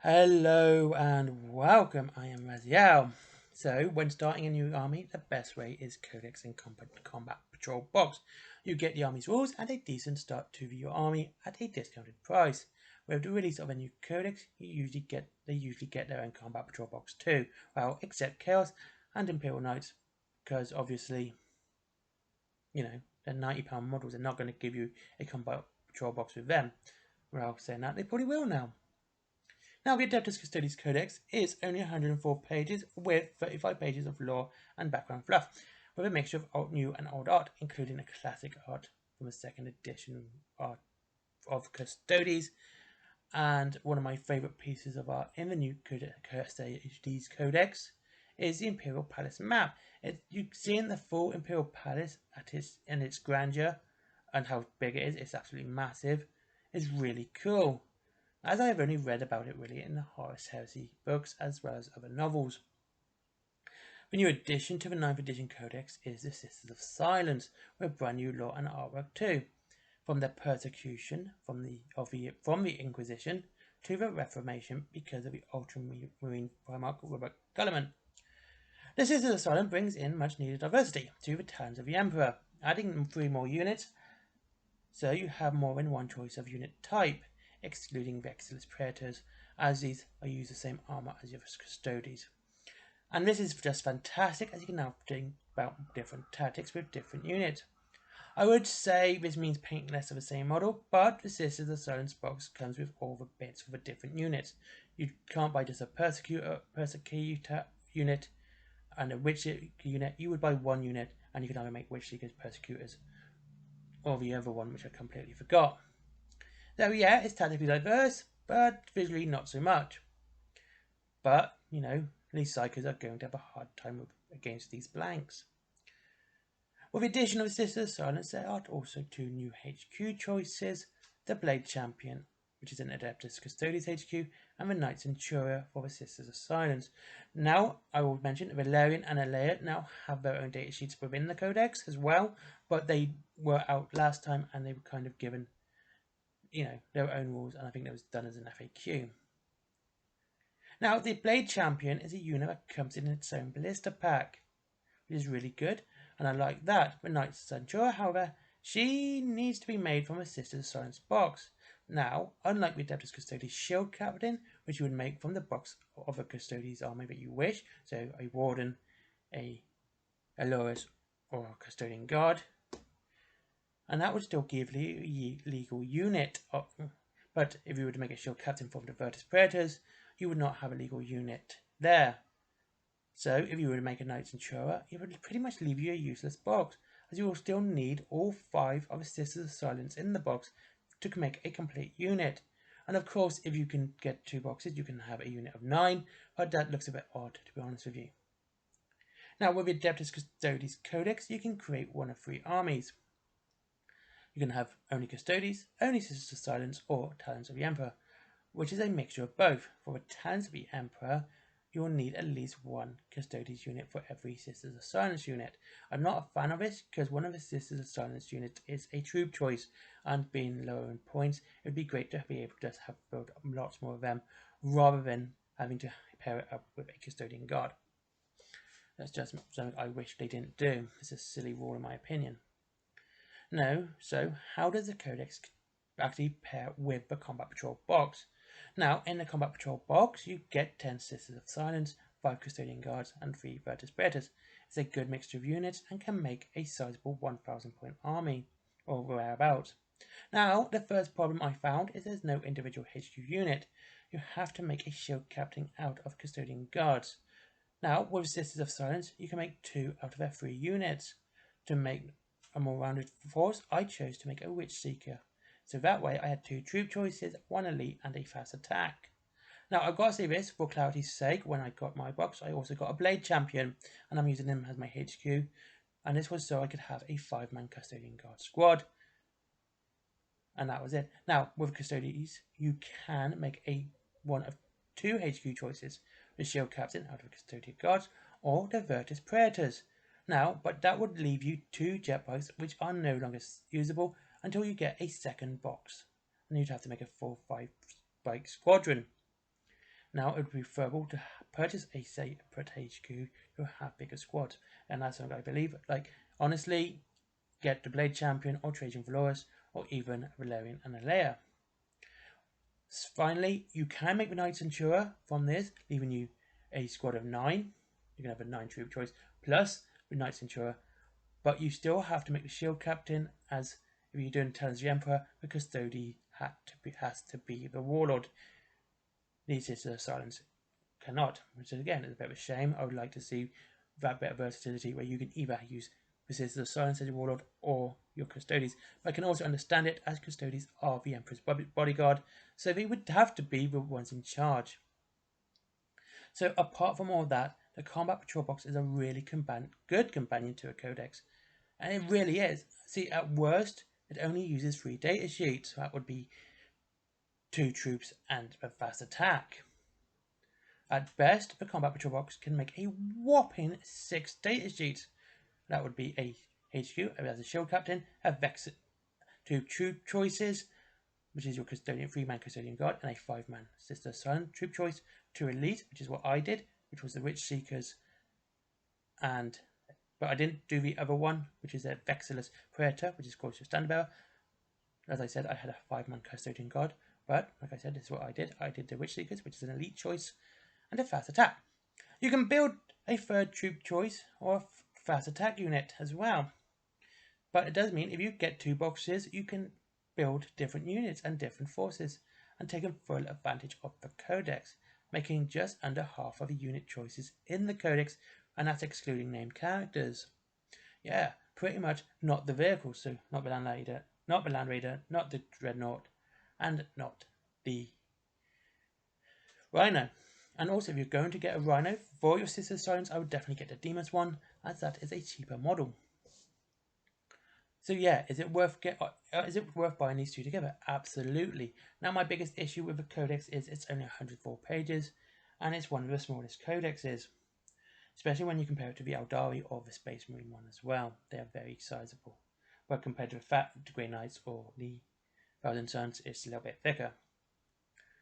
Hello and welcome, I am Raziel. So, when starting a new army, the best way is Codex and Combat Patrol box. You get the army's rules and a decent start to your army at a discounted price. With the release of a new Codex, they usually get their own Combat Patrol box too. Well, except Chaos and Imperial Knights, because obviously, they're £90 models. They're not going to give you a Combat Patrol box with them. Well, saying that, they probably will now. Now, the Adeptus Custodes Codex is only 104 pages with 35 pages of lore and background fluff, with a mixture of old, new and old art, including a classic art from the second edition art of Custodes. And one of my favourite pieces of art in the new Custodes Codex is the Imperial Palace map. You've seen the full Imperial Palace in its grandeur and how big it is. It's absolutely massive. It's really cool, as I have only read about it really in the Horus Heresy books as well as other novels. The new addition to the 9th edition codex is the Sisters of Silence, with brand new lore and artwork too, from their persecution from the Inquisition to the Reformation because of the ultramarine Primarch Robert Gulliman. The Sisters of Silence brings in much needed diversity to the Talons of the Emperor, adding 3 more units, so you have more than one choice of unit type, excluding Vexillus Praetors, as these use the same armor as your Custodes. And this is just fantastic, as you can now think about different tactics with different units. I would say this means painting less of the same model, but the Sisters of Silence box comes with all the bits for the different units. You can't buy just a Persecutor unit and a Witch unit. You would buy one unit, and you can either make Witch Seekers, Persecutors, or the other one, which I completely forgot. So yeah, it's tactically diverse, but visually not so much. But, these psychos are going to have a hard time against these blanks. With the addition of Sisters of Silence, there are also 2 new HQ choices: the Blade Champion, which is an Adeptus Custodes HQ, and the Knight Centurion for the Sisters of Silence. Now, I will mention Valerian and Alea now have their own datasheets within the Codex as well, but they were out last time and they were kind of given their own rules, and I think that was done as an FAQ. Now, the Blade Champion is a unit that comes in its own blister pack, which is really good, and I like that. The Knight Centurion, however, she needs to be made from a Sisters of Silence box. Now, unlike the Adeptus Custodes Shield Captain, which you would make from the box of a Custodes army that you wish, so a Warden, a Loris, or a Custodian Guard, and that would still give the legal unit. But if you were to make a Shield Captain from the Virtus Praetors, you would not have a legal unit there. So if you were to make a Knight Centurion, it would pretty much leave you a useless box, as you will still need all 5 of the Sisters of Silence in the box to make a complete unit. And of course, if you can get 2 boxes, you can have a unit of 9, but that looks a bit odd, to be honest with you. Now, with the Adeptus Custodes Codex, you can create one of 3 armies. You can have only Custodes, only Sisters of Silence, or Talons of the Emperor, which is a mixture of both. For the Talons of the Emperor, you will need at least 1 Custodes unit for every Sisters of Silence unit. I'm not a fan of this because one of the Sisters of Silence units is a troop choice, and being lower in points, it would be great to be able to just have build lots more of them rather than having to pair it up with a Custodian Guard. That's just something I wish they didn't do. It's a silly rule in my opinion. No, so how does the Codex actually pair with the Combat Patrol box? Now, in the Combat Patrol box, you get 10 Sisters of Silence, 5 Custodian Guards, and 3 Virtus Praetors. It's a good mixture of units and can make a sizable 1,000 point army, or thereabouts. Now, the first problem I found is there's no individual HQ unit. You have to make a Shield Captain out of Custodian Guards. Now, with Sisters of Silence, you can make 2 out of their 3 units. To make a more rounded force, I chose to make a Witch Seeker. So that way I had 2 troop choices, 1 elite and a fast attack. Now I've got to say this, for clarity's sake, when I got my box I also got a Blade Champion, and I'm using him as my HQ, and this was so I could have a 5-man Custodian Guard squad. And that was it. Now with Custodes, you can make one of 2 HQ choices, the Shield Captain out of Custodian Guards, or the Virtus Praetors. Now, but that would leave you 2 jet bikes which are no longer usable until you get a second box, and you'd have to make a full 5 bike squadron. Now it would be preferable to purchase a separate HQ to have bigger squads, and that's something I believe. Like, honestly, get the Blade Champion or Trajan Valorous or even Valerian and Alea. Finally, you can make the Knight Centura from this, leaving you a squad of 9. You can have a 9 troop choice plus the Knight Centura, but you still have to make the Shield Captain, as if you're doing Talons of the Emperor, the Custode has to be the Warlord. These Sisters of Silence cannot, which is again is a bit of a shame. I would like to see that bit of versatility where you can either use the Sisters of Silence as your Warlord or your Custodes. But I can also understand it as Custodes are the Emperor's bodyguard, so they would have to be the ones in charge. So apart from all that, the Combat Patrol Box is a really good companion to a Codex. And it really is. See, at worst, it only uses 3 data sheets. So that would be 2 troops and a fast attack. At best, the Combat Patrol Box can make a whopping 6 data sheets. That would be a HQ as a Shield Captain, a Vex, 2 troop choices, which is your Custodian 3-man Custodian Guard, and a 5-man Sister Son troop choice, 2 Elite, which is what I did, which was the Witch Seekers, but I didn't do the other one, which is a Vexillus Praetor, which is called your Standard Bearer. As I said, I had a 5-man Custodian Guard, but like I said, this is what I did. I did the Witch Seekers, which is an elite choice, and a fast attack. You can build a 3rd troop choice or a fast attack unit as well. But it does mean if you get 2 boxes, you can build different units and different forces and take full advantage of the Codex, making just under half of the unit choices in the Codex, and that's excluding named characters. Yeah, pretty much not the vehicles, so not the Land Raider, not the Dreadnought, and not the Rhino. And also, if you're going to get a Rhino for your Sister Silence, I would definitely get the Demon's one, as that is a cheaper model. So yeah, is it worth buying these 2 together? Absolutely. Now, my biggest issue with the Codex is it's only 104 pages, and it's one of the smallest codexes, especially when you compare it to the Eldari or the Space Marine one as well. They are very sizable, but compared to the Grey Knights or the Thousand Suns, it's a little bit thicker.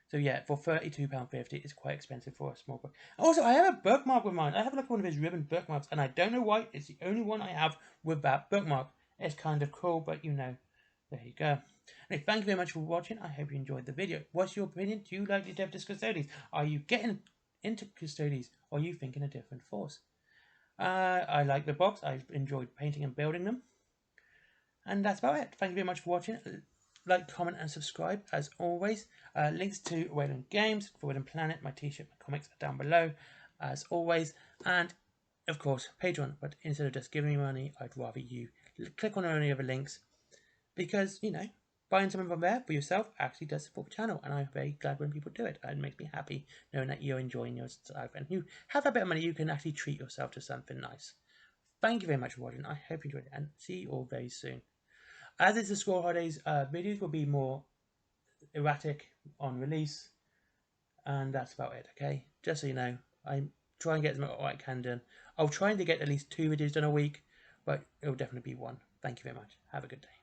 So yeah, for £32.50, it's quite expensive for a small book. Also, I have a bookmark with mine. I have like one of his ribbon bookmarks, and I don't know why. It's the only one I have with that bookmark. It's kind of cool, but you know, there you go. Anyway, thank you very much for watching. I hope you enjoyed the video. What's your opinion? Do you like the Adeptus Custodes? Are you getting into Custodes, or are you thinking a different force? I like the box. I've enjoyed painting and building them. And that's about it. Thank you very much for watching. Like, comment, and subscribe as always. Links to Wayland Games, for Wayland Planet, my t-shirt, my comics are down below as always. And of course, Patreon. But instead of just giving me money, I'd rather you click on any other links, because, you know, buying something from there for yourself actually does support the channel, and I'm very glad when people do it. It makes me happy knowing that you're enjoying your stuff and you have a bit of money, you can actually treat yourself to something nice. Thank you very much for watching. I hope you enjoyed it, and see you all very soon. As it's the school holidays, videos will be more erratic on release, and that's about it. Okay, just so you know, I try and get as much what I can done. I'll try to get at least 2 videos done a week, but it'll definitely be 1. Thank you very much. Have a good day.